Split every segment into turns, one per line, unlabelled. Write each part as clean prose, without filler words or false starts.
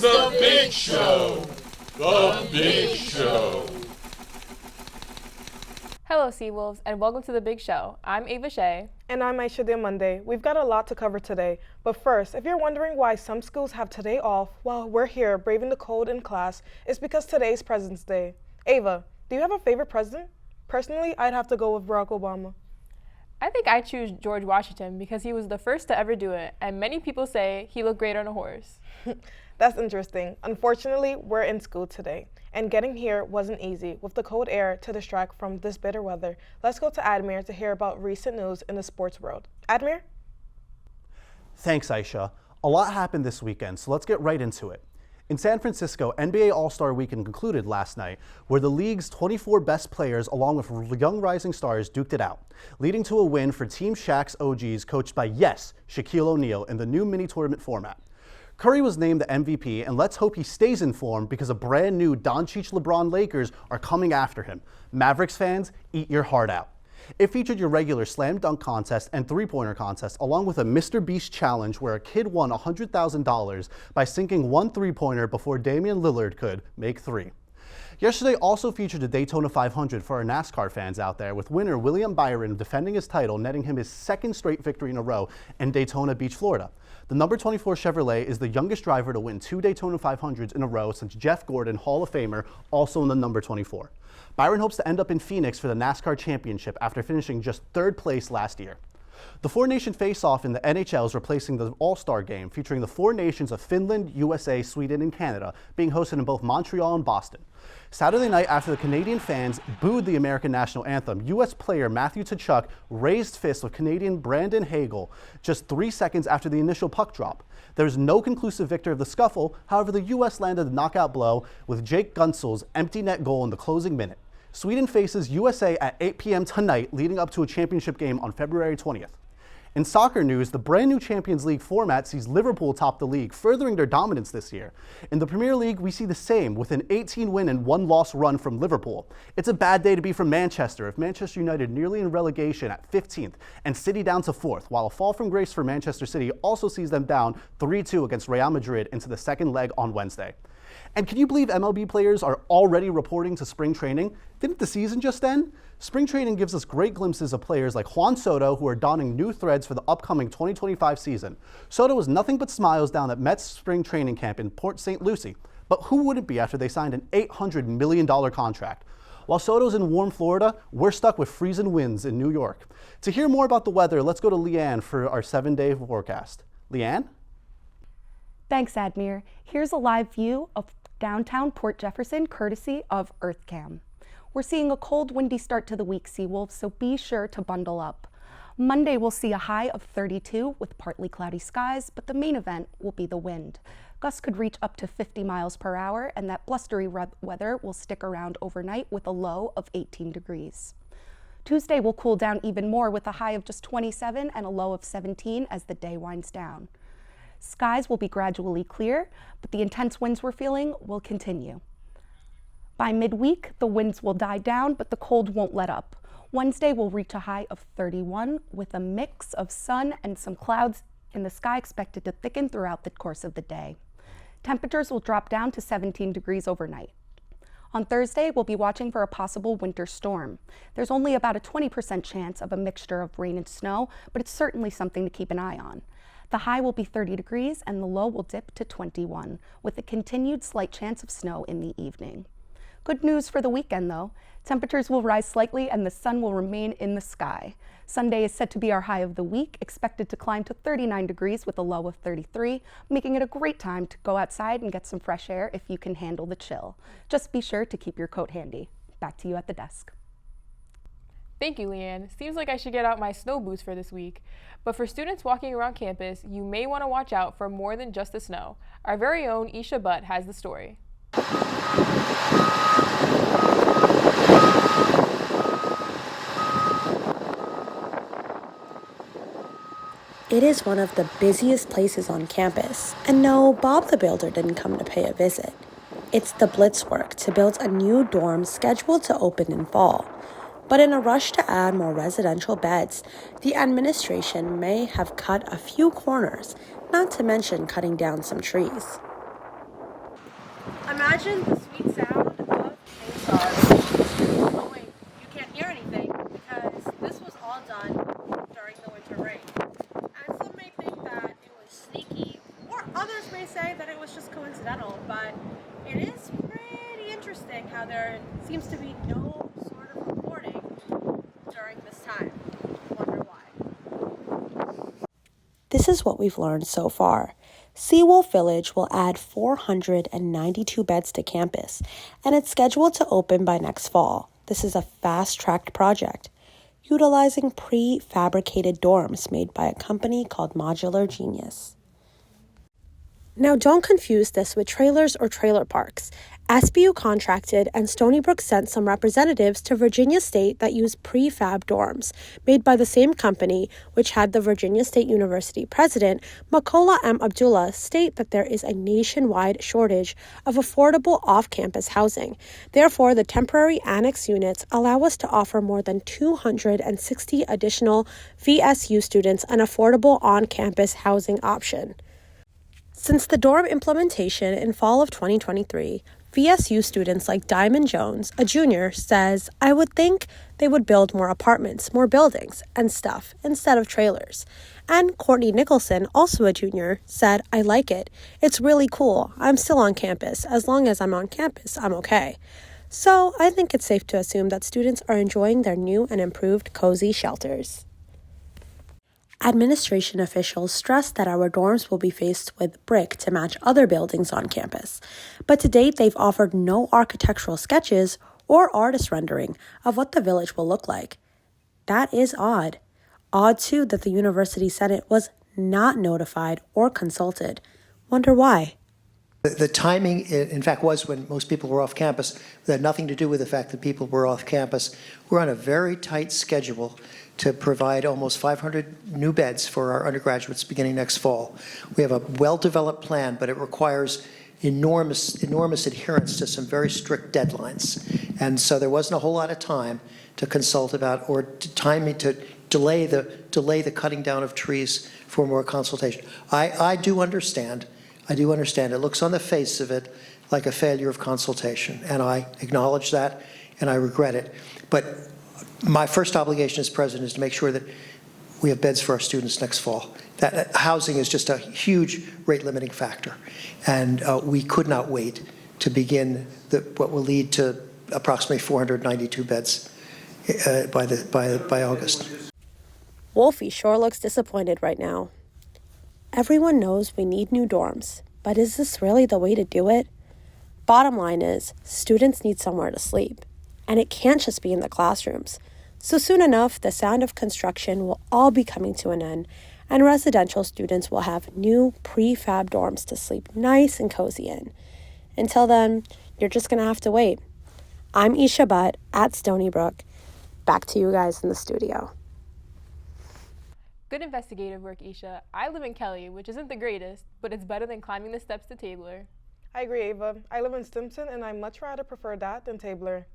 is The Big Show. The Big Show.
Hello, Seawolves, and welcome to The Big Show. I'm Ava Shea.
And I'm Aisha Diamande. We've got a lot to cover today. But first, if you're wondering why some schools have today off while we're here braving the cold in class, it's because today's President's Day. Ava, do you have a favorite president? Personally, I'd have to go with Barack Obama.
I think I choose George Washington because he was the first to ever do it, and many people say he looked great on a horse.
That's interesting. Unfortunately, we're in school today, and getting here wasn't easy with the cold air to distract from this bitter weather. Let's go to Admir to hear about recent news in the sports world. Admir?
Thanks, Aisha. A lot happened this weekend, so let's get right into it. In San Francisco, NBA All-Star Weekend concluded last night, where the league's 24 best players, along with young rising stars, duked it out, leading to a win for Team Shaq's OGs, coached by, yes, Shaquille O'Neal, in the new mini-tournament format. Curry was named the MVP, and let's hope he stays in form because a brand new Doncic LeBron Lakers are coming after him. Mavericks fans, eat your heart out. It featured your regular slam dunk contest and three-pointer contest, along with a Mr. Beast challenge where a kid won $100,000 by sinking one three-pointer before Damian Lillard could make three. Yesterday also featured the Daytona 500 for our NASCAR fans out there, with winner William Byron defending his title, netting him his second straight victory in a row in Daytona Beach, Florida. The number 24 Chevrolet is the youngest driver to win 2 Daytona 500s in a row since Jeff Gordon, Hall of Famer, also in the number 24. Byron hopes to end up in Phoenix for the NASCAR Championship after finishing just third place last year. The four-nation face-off in the NHL is replacing the All-Star Game, featuring the four nations of Finland, USA, Sweden, and Canada, being hosted in both Montreal and Boston. Saturday night, after the Canadian fans booed the American national anthem, U.S. player Matthew Tkachuk raised fists with Canadian Brandon Hagel just 3 seconds after the initial puck drop. There is no conclusive victor of the scuffle. However, the U.S. landed the knockout blow with Jake Gunsel's empty net goal in the closing minute. Sweden faces USA at 8 p.m. tonight, leading up to a championship game on February 20th. In soccer news, the brand new Champions League format sees Liverpool top the league, furthering their dominance this year. In the Premier League, we see the same, with an 18-win and 1-loss run from Liverpool. It's a bad day to be from Manchester, if Manchester United nearly in relegation at 15th and City down to 4th, while a fall from grace for Manchester City also sees them down 3-2 against Real Madrid into the second leg on Wednesday. And can you believe MLB players are already reporting to spring training? Didn't the season just end? Spring training gives us great glimpses of players like Juan Soto, who are donning new threads for the upcoming 2025 season. Soto was nothing but smiles down at Mets spring training camp in Port St. Lucie. But who wouldn't be after they signed an $800 million contract? While Soto's in warm Florida, we're stuck with freezing winds in New York. To hear more about the weather, let's go to Leanne for our 7-day forecast. Leanne?
Thanks, Admir. Here's a live view of downtown Port Jefferson, courtesy of EarthCam. We're seeing a cold, windy start to the week, Seawolves, so be sure to bundle up. Monday, we'll see a high of 32 with partly cloudy skies, but the main event will be the wind. Gusts could reach up to 50 miles per hour, and that blustery weather will stick around overnight with a low of 18 degrees. Tuesday will cool down even more with a high of just 27 and a low of 17 as the day winds down. Skies will be gradually clear, but the intense winds we're feeling will continue. By midweek, the winds will die down, but the cold won't let up. Wednesday will reach a high of 31 with a mix of sun and some clouds in the sky expected to thicken throughout the course of the day. Temperatures will drop down to 17 degrees overnight. On Thursday, we'll be watching for a possible winter storm. There's only about a 20% chance of a mixture of rain and snow, but it's certainly something to keep an eye on. The high will be 30 degrees and the low will dip to 21, with a continued slight chance of snow in the evening. Good news for the weekend, though. Temperatures will rise slightly and the sun will remain in the sky. Sunday is set to be our high of the week, expected to climb to 39 degrees with a low of 33, making it a great time to go outside and get some fresh air if you can handle the chill. Just be sure to keep your coat handy. Back to you at the desk.
Thank you, Leanne. Seems like I should get out my snow boots for this week. But for students walking around campus, you may want to watch out for more than just the snow. Our very own Isha Butt has the story.
It is one of the busiest places on campus. And no, Bob the Builder didn't come to pay a visit. It's the blitz work to build a new dorm scheduled to open in fall. But in a rush to add more residential beds, the administration may have cut a few corners, not to mention cutting down some trees. Imagine the sweet sound of chainsaws. Oh wait, you can't hear anything because this was all done during the winter rain. And some may think that it was sneaky, or others may say that it was just coincidental, but it is pretty interesting how there seems to be no sort of reporting during this time. Wonder why. This is what we've learned so far. Seawolf Village will add 492 beds to campus, and it's scheduled to open by next fall. This is a fast-tracked project, utilizing prefabricated dorms made by a company called Modular Genius. Now, don't confuse this with trailers or trailer parks. SBU contracted and Stony Brook sent some representatives to Virginia State that used prefab dorms, made by the same company, which had the Virginia State University president, Makola M. Abdullah, state that there is a nationwide shortage of affordable off-campus housing. Therefore, the temporary annex units allow us to offer more than 260 additional VSU students an affordable on-campus housing option. Since the dorm implementation in fall of 2023, VSU students like Diamond Jones, a junior, says, "I would think they would build more apartments, more buildings, and stuff instead of trailers." And Courtney Nicholson, also a junior, said, "I like it. It's really cool. I'm still on campus. As long as I'm on campus, I'm okay." So I think it's safe to assume that students are enjoying their new and improved cozy shelters. Administration officials stressed that our dorms will be faced with brick to match other buildings on campus, but to date they've offered no architectural sketches or artist rendering of what the village will look like. That is odd. Odd, too, that the University Senate was not notified or consulted. Wonder why?
The timing, in fact, was when most people were off campus. It had nothing to do with the fact that people were off campus. We're on a very tight schedule to provide almost 500 new beds for our undergraduates beginning next fall. We have a well-developed plan, but it requires enormous adherence to some very strict deadlines. And so there wasn't a whole lot of time to consult about or to delay the cutting down of trees for more consultation. I do understand. It looks on the face of it like a failure of consultation, and I acknowledge that, and I regret it. But my first obligation as president is to make sure that we have beds for our students next fall. That housing is just a huge rate-limiting factor, and we could not wait to begin what will lead to approximately 492 beds by August.
Wolfie sure looks disappointed right now. Everyone knows we need new dorms, but is this really the way to do it? Bottom line is, students need somewhere to sleep, and it can't just be in the classrooms. So soon enough, the sound of construction will all be coming to an end, and residential students will have new prefab dorms to sleep nice and cozy in. Until then, you're just going to have to wait. I'm Isha Butt at Stony Brook. Back to you guys in the studio.
Good investigative work, Isha. I live in Kelly, which isn't the greatest, but it's better than climbing the steps to Tabler.
I agree, Ava. I live in Stimson, and I much rather prefer that than Tabler.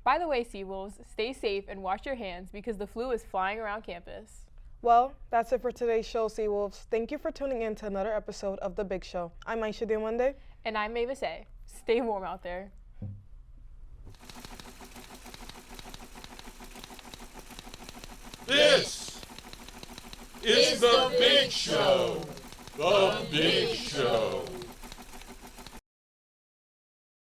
By the way, Seawolves, stay safe and wash your hands because the flu is flying around campus.
Well, that's it for today's show, Seawolves. Thank you for tuning in to another episode of The Big Show. I'm Aisha Diamande.
And I'm Mavis A. Stay warm out there.
This is The Big Show. The Big Show.